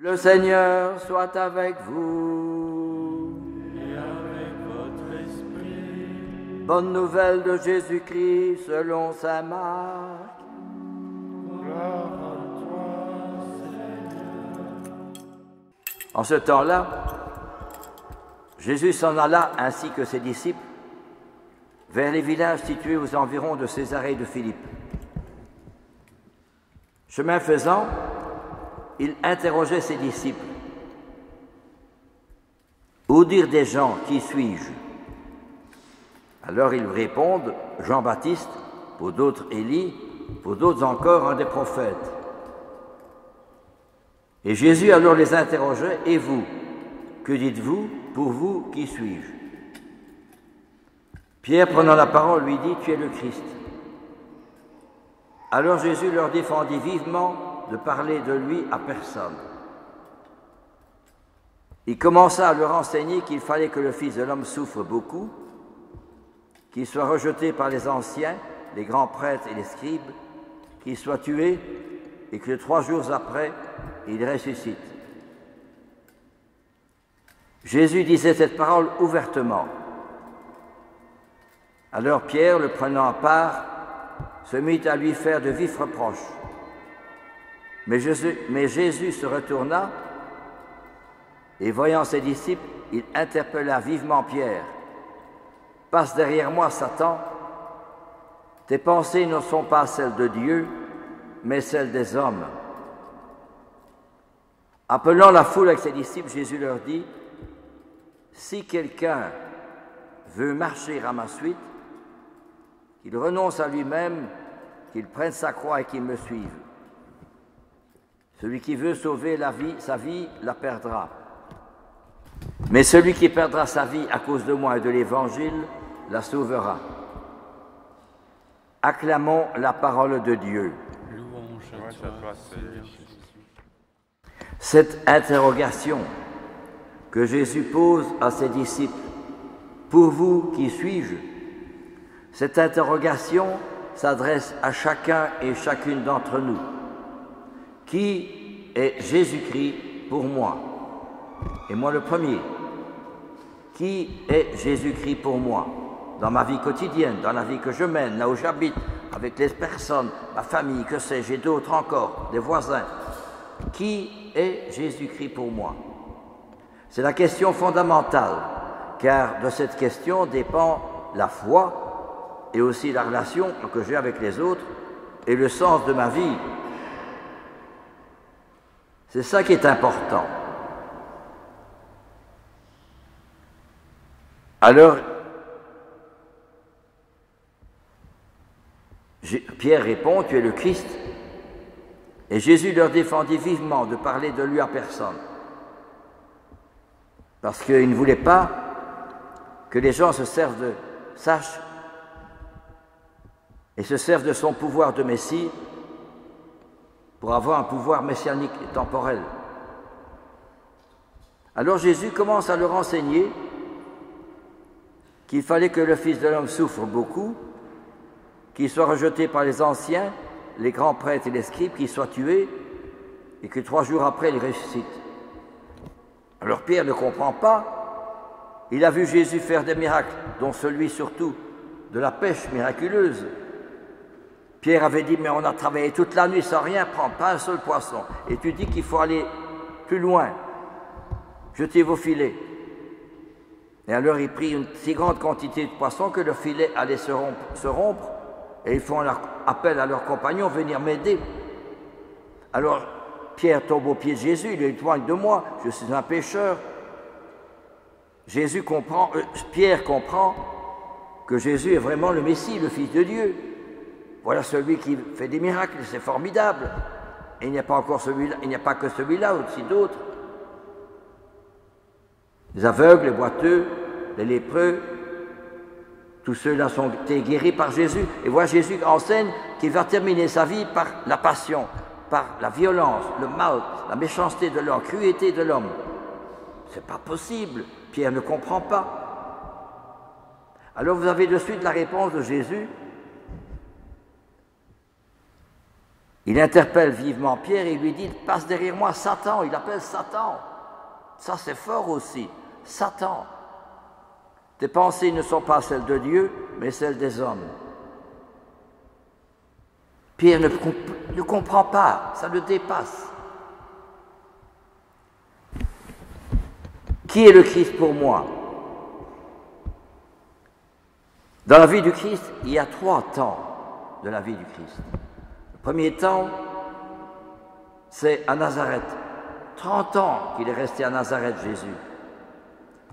Le Seigneur soit avec vous. Et avec votre esprit. Bonne nouvelle de Jésus-Christ selon saint Marc. Gloire à toi, Seigneur. En ce temps-là, Jésus s'en alla ainsi que ses disciples vers les villages situés aux environs de Césarée de Philippe. Chemin faisant, il interrogeait ses disciples. « Où dire des gens, qui suis-je » Alors ils répondent, Jean-Baptiste, pour d'autres Élie, pour d'autres encore un des prophètes. Et Jésus alors les interrogeait, « Et vous, que dites-vous, pour vous, qui suis-je » Pierre, prenant la parole, lui dit, « Tu es le Christ. » Alors Jésus leur défendit vivement de parler de lui à personne. Il commença à leur enseigner qu'il fallait que le Fils de l'homme souffre beaucoup, qu'il soit rejeté par les anciens, les grands prêtres et les scribes, qu'il soit tué et que 3 jours après, il ressuscite. Jésus disait cette parole ouvertement. Alors Pierre, le prenant à part, se mit à lui faire de vifs reproches. Mais Jésus se retourna et voyant ses disciples, il interpella vivement Pierre. « Passe derrière moi, Satan. Tes pensées ne sont pas celles de Dieu, mais celles des hommes. » Appelant la foule avec ses disciples, Jésus leur dit, « Si quelqu'un veut marcher à ma suite, qu'il renonce à lui-même, qu'il prenne sa croix et qu'il me suive. Celui qui veut sauver sa vie, la perdra. Mais celui qui perdra sa vie à cause de moi et de l'Évangile, la sauvera. » Acclamons la parole de Dieu. Louange à toi, Seigneur Jésus. Cette interrogation que Jésus pose à ses disciples, « Pour vous, qui suis-je » Cette interrogation s'adresse à chacun et chacune d'entre nous. Qui est Jésus-Christ pour moi? Et moi le premier. Qui est Jésus-Christ pour moi? Dans ma vie quotidienne, dans la vie que je mène, là où j'habite, avec les personnes, ma famille, que sais-je, et d'autres encore, des voisins. Qui est Jésus-Christ pour moi? C'est la question fondamentale, car de cette question dépend la foi et aussi la relation que j'ai avec les autres et le sens de ma vie. C'est ça qui est important. Alors, Pierre répond, « Tu es le Christ. » Et Jésus leur défendit vivement de parler de lui à personne. Parce qu'il ne voulait pas que les gens sachent et se servent de son pouvoir de Messie pour avoir un pouvoir messianique et temporel. Alors Jésus commence à leur enseigner qu'il fallait que le Fils de l'homme souffre beaucoup, qu'il soit rejeté par les anciens, les grands prêtres et les scribes, qu'il soit tué et que 3 jours après, il ressuscite. Alors Pierre ne comprend pas. Il a vu Jésus faire des miracles, dont celui surtout de la pêche miraculeuse. Pierre avait dit, mais on a travaillé toute la nuit sans rien prendre, pas un seul poisson. Et tu dis qu'il faut aller plus loin, jetez vos filets. Et alors il prit une si grande quantité de poissons que le filet allait se rompre. Et ils font appel à leurs compagnons, venir m'aider. Alors Pierre tombe aux pieds de Jésus, il lui éloigne de moi, je suis un pécheur. Pierre comprend que Jésus est vraiment le Messie, le Fils de Dieu. Voilà celui qui fait des miracles, c'est formidable. Et il n'y a pas que celui-là, aussi d'autres. Les aveugles, les boiteux, les lépreux, tous ceux-là sont été guéris par Jésus. Et voilà Jésus enseigne qu'il va terminer sa vie par la passion, par la violence, le mal, la méchanceté de l'homme, la cruauté de l'homme. C'est pas possible. Pierre ne comprend pas. Alors vous avez de suite la réponse de Jésus. Il interpelle vivement Pierre et lui dit « Passe derrière moi, Satan !» Il appelle Satan. Ça, c'est fort aussi. Satan. Tes pensées ne sont pas celles de Dieu, mais celles des hommes. Pierre ne comprend pas, ça le dépasse. Qui est le Christ pour moi? Dans la vie du Christ, il y a 3 temps de la vie du Christ. Le premier temps, c'est à Nazareth. 30 ans qu'il est resté à Nazareth, Jésus.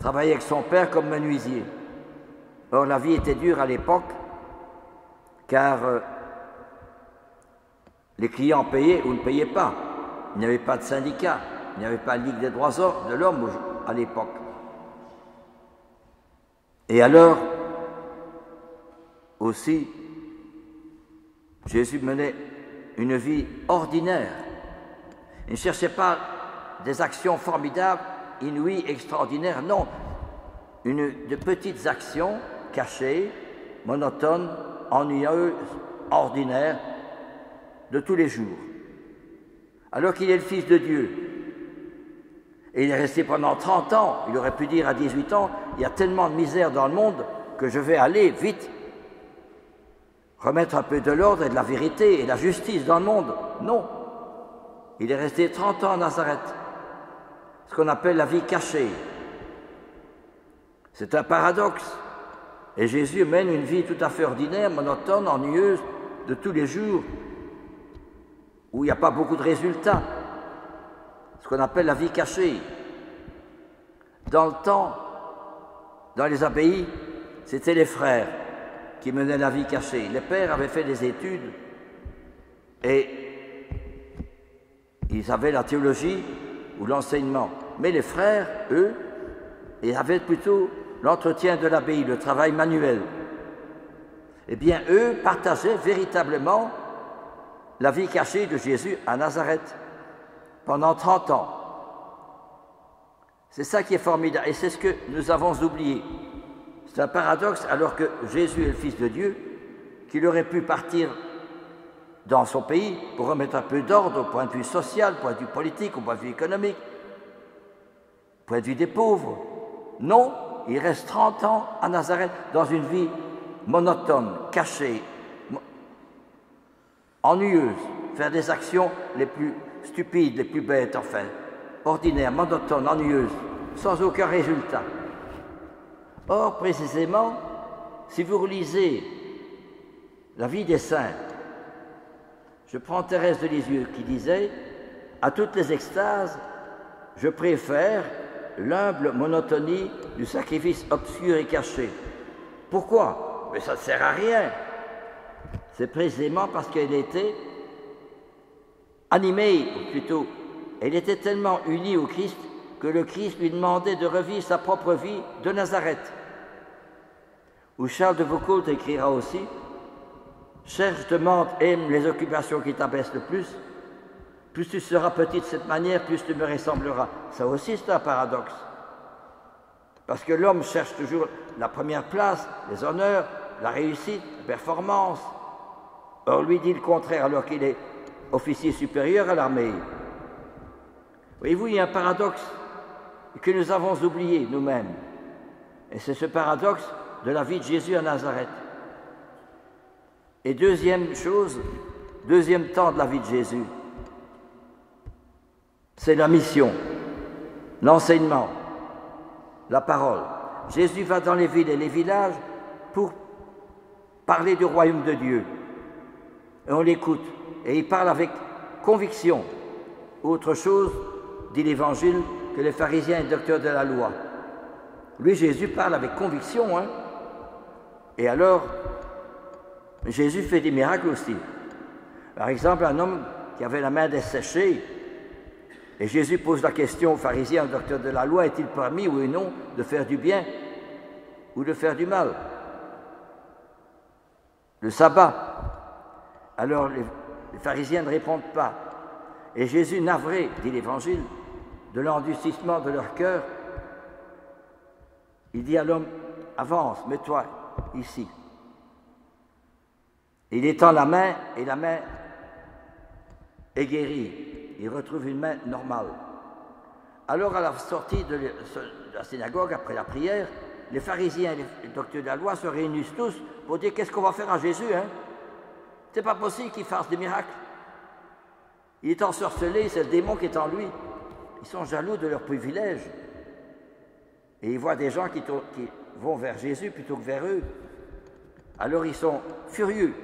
Travaillait avec son père comme menuisier. Or, la vie était dure à l'époque, car les clients payaient ou ne payaient pas. Il n'y avait pas de syndicat, il n'y avait pas de Ligue des droits de l'homme à l'époque. Et alors, aussi, Jésus menait une vie ordinaire. Il ne cherchait pas des actions formidables, inouïes, extraordinaires, non. De petites actions cachées, monotones, ennuyeuses, ordinaires, de tous les jours. Alors qu'il est le Fils de Dieu. Et il est resté pendant 30 ans. Il aurait pu dire à 18 ans, il y a tellement de misère dans le monde que je vais aller vite remettre un peu de l'ordre et de la vérité et de la justice dans le monde. Non. Il est resté 30 ans à Nazareth. Ce qu'on appelle la vie cachée. C'est un paradoxe. Et Jésus mène une vie tout à fait ordinaire, monotone, ennuyeuse, de tous les jours, où il n'y a pas beaucoup de résultats. Ce qu'on appelle la vie cachée. Dans le temps, dans les abbayes, c'était les frères qui menaient la vie cachée. Les pères avaient fait des études et ils avaient la théologie ou l'enseignement. Mais les frères, eux, ils avaient plutôt l'entretien de l'abbaye, le travail manuel. Eh bien, eux partageaient véritablement la vie cachée de Jésus à Nazareth pendant 30 ans. C'est ça qui est formidable et c'est ce que nous avons oublié. C'est un paradoxe alors que Jésus est le Fils de Dieu, qu'il aurait pu partir dans son pays pour remettre un peu d'ordre au point de vue social, au point de vue politique, au point de vue économique, au point de vue des pauvres. Non, il reste 30 ans à Nazareth dans une vie monotone, cachée, ennuyeuse, faire des actions les plus stupides, les plus bêtes, enfin, ordinaires, monotones, ennuyeuses, sans aucun résultat. Or, précisément, si vous relisez la vie des saints, je prends Thérèse de Lisieux qui disait « À toutes les extases, je préfère l'humble monotonie du sacrifice obscur et caché. » Pourquoi? Mais ça ne sert à rien. C'est précisément parce qu'elle était animée, ou plutôt, elle était tellement unie au Christ que le Christ lui demandait de revivre sa propre vie de Nazareth. Où Charles de Foucault écrira aussi « Cherche, demande, aime les occupations qui t'abaissent le plus. Plus tu seras petit de cette manière, plus tu me ressembleras. » Ça aussi, c'est un paradoxe. Parce que l'homme cherche toujours la première place, les honneurs, la réussite, la performance. Or, lui dit le contraire alors qu'il est officier supérieur à l'armée. Voyez-vous, il y a un paradoxe que nous avons oublié nous-mêmes. Et c'est ce paradoxe de la vie de Jésus à Nazareth. Et deuxième chose, deuxième temps de la vie de Jésus, c'est la mission, l'enseignement, la parole. Jésus va dans les villes et les villages pour parler du royaume de Dieu. Et on l'écoute. Et il parle avec conviction. Autre chose, dit l'Évangile, que les pharisiens et les docteurs de la loi. Lui, Jésus parle avec conviction. Hein? Et alors, Jésus fait des miracles aussi. Par exemple, un homme qui avait la main desséchée, et Jésus pose la question aux pharisiens, aux docteurs de la loi, est-il permis, oui ou non, de faire du bien ou de faire du mal? Le sabbat. Alors les pharisiens ne répondent pas. Et Jésus, navré, dit l'Évangile, de l'endurcissement de leur cœur, il dit à l'homme, avance, mets-toi ici. Il étend la main, et la main est guéri. Il retrouve une main normale. Alors, à la sortie de la synagogue, après la prière, les pharisiens et les docteurs de la loi se réunissent tous pour dire qu'est-ce qu'on va faire à Jésus, hein? C'est pas possible qu'il fasse des miracles. Il est ensorcelé, c'est le démon qui est en lui. Ils sont jaloux de leur privilège. Et ils voient des gens qui vont vers Jésus plutôt que vers eux. Alors ils sont furieux.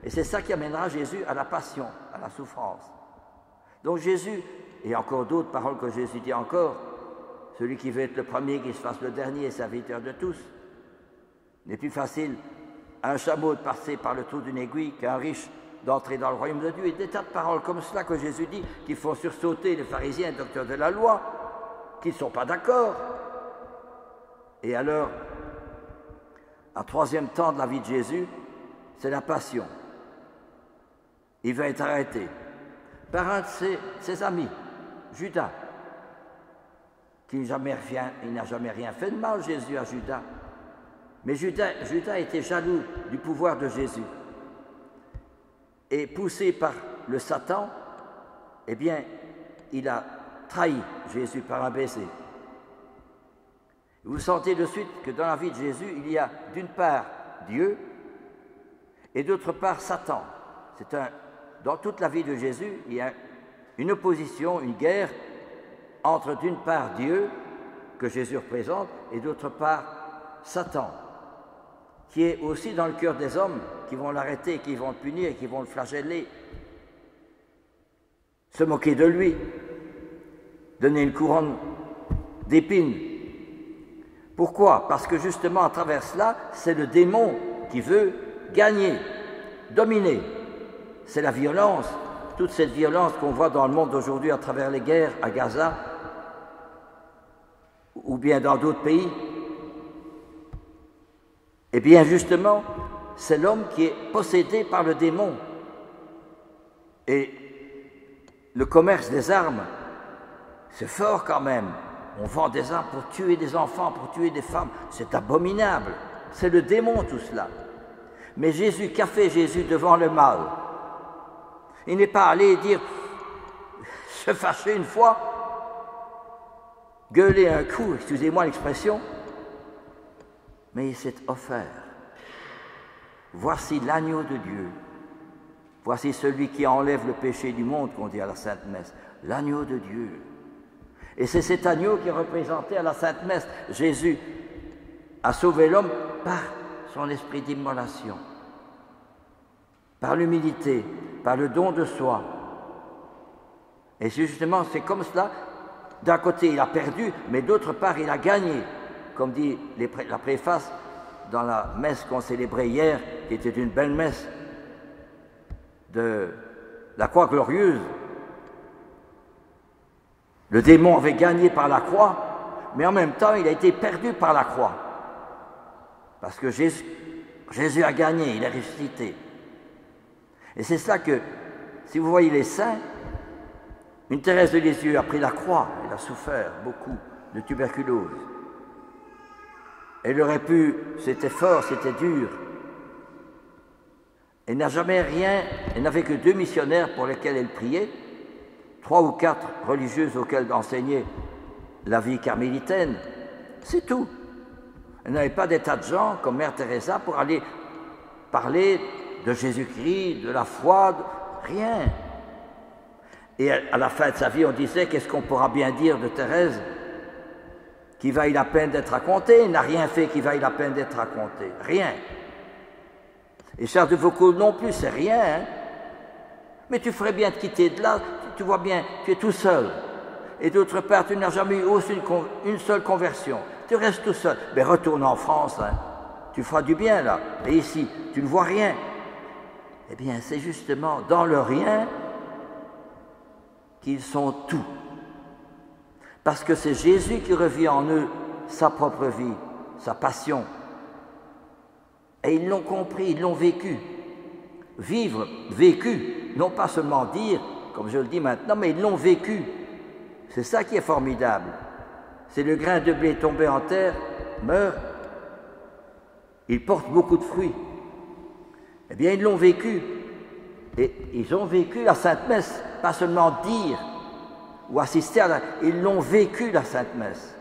Et c'est ça qui amènera Jésus à la passion, à la souffrance. Donc Jésus, et encore d'autres paroles que Jésus dit encore, celui qui veut être le premier, qu'il se fasse le dernier, serviteur de tous. Il n'est plus facile à un chameau de passer par le trou d'une aiguille qu'à un riche d'entrer dans le royaume de Dieu. Et des tas de paroles comme cela que Jésus dit, qui font sursauter les pharisiens et les docteurs de la loi, qui ne sont pas d'accord. Et alors, un troisième temps de la vie de Jésus, c'est la passion. Il va être arrêté par un de ses amis, Judas, qui n'a jamais rien fait de mal, Jésus, à Judas. Mais Judas était jaloux du pouvoir de Jésus. Et poussé par le Satan, eh bien, il a trahi Jésus par un baiser. Vous sentez de suite que dans la vie de Jésus, il y a d'une part Dieu et d'autre part Satan. Dans toute la vie de Jésus, il y a une opposition, une guerre entre d'une part Dieu, que Jésus représente, et d'autre part Satan, qui est aussi dans le cœur des hommes, qui vont l'arrêter, qui vont le punir, qui vont le flageller, se moquer de lui, donner une couronne d'épines. Pourquoi? Parce que justement, à travers cela, c'est le démon qui veut gagner, dominer. C'est la violence, toute cette violence qu'on voit dans le monde d'aujourd'hui à travers les guerres à Gaza, ou bien dans d'autres pays. Eh bien, justement, c'est l'homme qui est possédé par le démon. Et le commerce des armes, c'est fort quand même. On vend des armes pour tuer des enfants, pour tuer des femmes. C'est abominable. C'est le démon, tout cela. Mais Jésus, qu'a fait Jésus devant le mal? Il n'est pas allé dire, se fâcher une fois, gueuler un coup, excusez-moi l'expression, mais il s'est offert. Voici l'agneau de Dieu. Voici celui qui enlève le péché du monde, qu'on dit à la Sainte Messe. L'agneau de Dieu. Et c'est cet agneau qui est représenté à la Sainte Messe. Jésus a sauvé l'homme par son esprit d'immolation, par l'humilité, par le don de soi. Et justement, c'est comme cela. D'un côté, il a perdu, mais d'autre part, il a gagné. Comme dit la préface dans la messe qu'on célébrait hier, qui était une belle messe de la croix glorieuse. Le démon avait gagné par la croix, mais en même temps, il a été perdu par la croix. Parce que Jésus a gagné, il est ressuscité. Et c'est ça que, si vous voyez les saints, une Thérèse de Lisieux a pris la croix, elle a souffert beaucoup de tuberculose. Elle aurait pu, c'était fort, c'était dur. Elle n'a jamais rien, elle n'avait que 2 missionnaires pour lesquels elle priait, 3 ou 4 religieuses auxquelles enseignait la vie carmélitaine, c'est tout. Elle n'avait pas des tas de gens comme Mère Teresa pour aller parler de Jésus-Christ, de la foi, rien. Et à la fin de sa vie, on disait, qu'est-ce qu'on pourra bien dire de Thérèse qui vaille la peine d'être racontée? Elle n'a rien fait qui vaille la peine d'être racontée. Rien. Et Charles de Foucault non plus, c'est rien. Hein? Mais tu ferais bien de quitter de là, tu vois bien, tu es tout seul. Et d'autre part, tu n'as jamais eu une seule conversion. Tu restes tout seul. Mais retourne en France, hein. Tu feras du bien là. Et ici, tu ne vois rien. Eh bien, c'est justement dans le rien qu'ils sont tout. Parce que c'est Jésus qui revit en eux sa propre vie, sa passion. Et ils l'ont compris, ils l'ont vécu. Vivre, vécu, non pas seulement dire, comme je le dis maintenant, mais ils l'ont vécu. C'est ça qui est formidable. C'est le grain de blé tombé en terre, meurt, il porte beaucoup de fruits. Eh bien, ils l'ont vécu. Et ils ont vécu la Sainte Messe. pas seulement dire ou assister ils l'ont vécu la Sainte Messe.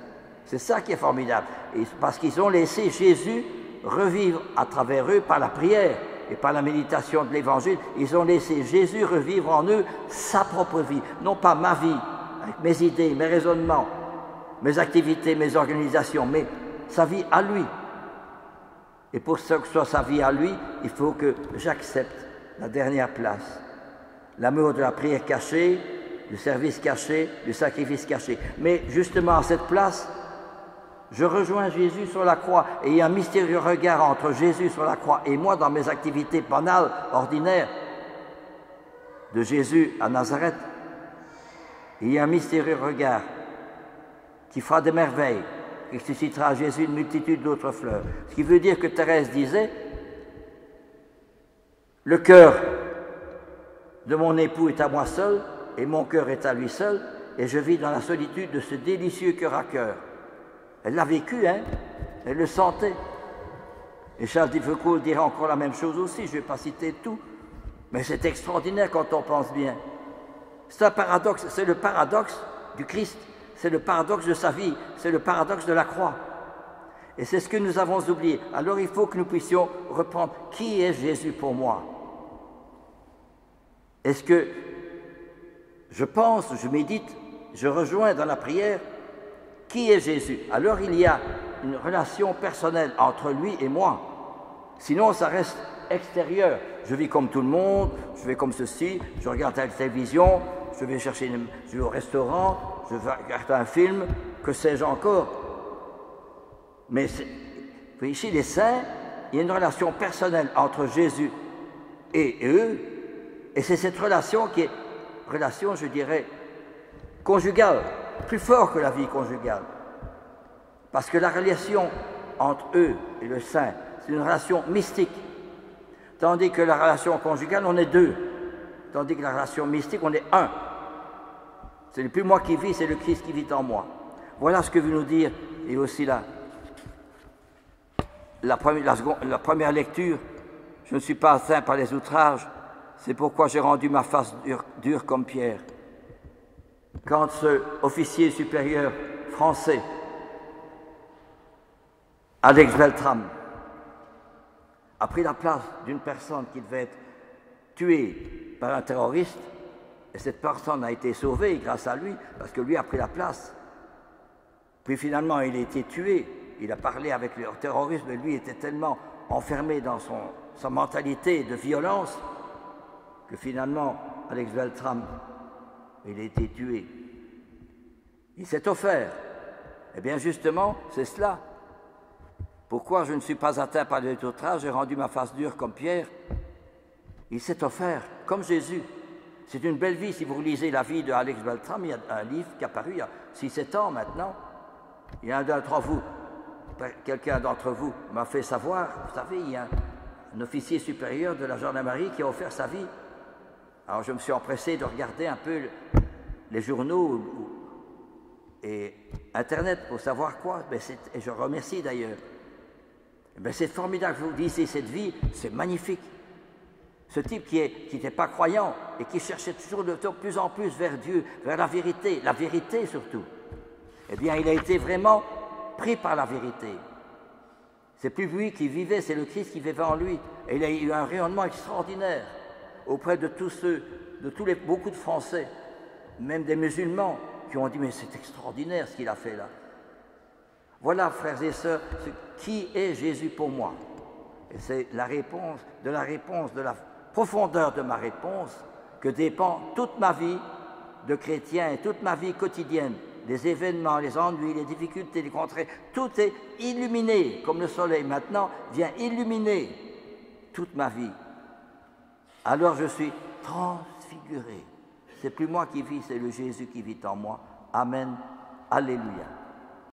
C'est ça qui est formidable. Et parce qu'ils ont laissé Jésus revivre à travers eux par la prière et par la méditation de l'Évangile. Ils ont laissé Jésus revivre en eux sa propre vie. Non pas ma vie, avec mes idées, mes raisonnements, mes activités, mes organisations, mais sa vie à lui. Et pour que ce soit sa vie à lui, il faut que j'accepte la dernière place. L'amour de la prière cachée, du service caché, du sacrifice caché. Mais justement à cette place, je rejoins Jésus sur la croix et il y a un mystérieux regard entre Jésus sur la croix et moi dans mes activités banales, ordinaires, de Jésus à Nazareth. Il y a un mystérieux regard qui fera des merveilles, qui suscitera à Jésus une multitude d'autres fleurs. Ce qui veut dire que Thérèse disait, le cœur de mon époux est à moi seul et mon cœur est à lui seul et je vis dans la solitude de ce délicieux cœur à cœur. Elle l'a vécu, hein? Elle le sentait. Et Charles de Foucault dirait encore la même chose aussi, je ne vais pas citer tout, mais c'est extraordinaire quand on pense bien. C'est un paradoxe, c'est le paradoxe du Christ, c'est le paradoxe de sa vie, c'est le paradoxe de la croix. Et c'est ce que nous avons oublié. Alors il faut que nous puissions reprendre, qui est Jésus pour moi? Est-ce que je pense, je médite, je rejoins dans la prière, qui est Jésus? Alors il y a une relation personnelle entre lui et moi. Sinon, ça reste extérieur. Je vis comme tout le monde, je vais comme ceci, je regarde la télévision, je vais au restaurant, je vais regarder un film, que sais-je encore. Mais ici, les saints, il y a une relation personnelle entre Jésus et eux, et c'est cette relation qui est, relation, je dirais, conjugale, plus fort que la vie conjugale. Parce que la relation entre eux et le saint, c'est une relation mystique. Tandis que la relation conjugale, on est deux. Tandis que la relation mystique, on est un. Ce n'est plus moi qui vis, c'est le Christ qui vit en moi. Voilà ce que veut nous dire, et aussi là, la première lecture, je ne suis pas atteint par les outrages, c'est pourquoi j'ai rendu ma face dure comme pierre. Quand ce officier supérieur français, Alex Beltrame, a pris la place d'une personne qui devait être tuée par un terroriste, et cette personne a été sauvée grâce à lui, parce que lui a pris la place. Puis finalement, il a été tué, il a parlé avec le terroriste, mais lui était tellement enfermé dans sa mentalité de violence, que finalement, Alex Beltrame, il a été tué. Il s'est offert. Eh bien justement, c'est cela. Pourquoi je ne suis pas atteint par les outrages, j'ai rendu ma face dure comme pierre? Il s'est offert, comme Jésus. C'est une belle vie. Si vous lisez la vie de Alex Beltrame, il y a un livre qui est apparu il y a 6-7 ans maintenant. Il y a quelqu'un d'entre vous m'a fait savoir, vous savez, il y a un officier supérieur de la gendarmerie qui a offert sa vie. Alors je me suis empressé de regarder un peu les journaux et Internet pour savoir quoi. Et je remercie d'ailleurs. C'est formidable que vous lisiez cette vie, c'est magnifique. Ce type qui n'était pas croyant et qui cherchait toujours de plus en plus vers Dieu, vers la vérité surtout. Eh bien, il a été vraiment pris par la vérité. C'est plus lui qui vivait, c'est le Christ qui vivait en lui. Et il a eu un rayonnement extraordinaire auprès de beaucoup de Français, même des musulmans, qui ont dit « mais c'est extraordinaire ce qu'il a fait là ». Voilà, frères et sœurs, qui est Jésus pour moi? Et c'est la réponse, de la profondeur de ma réponse, que dépend toute ma vie de chrétien et toute ma vie quotidienne. Les événements, les ennuis, les difficultés, les contraires, tout est illuminé, comme le soleil maintenant vient illuminer toute ma vie. Alors je suis transfiguré. C'est plus moi qui vis, c'est le Jésus qui vit en moi. Amen. Alléluia.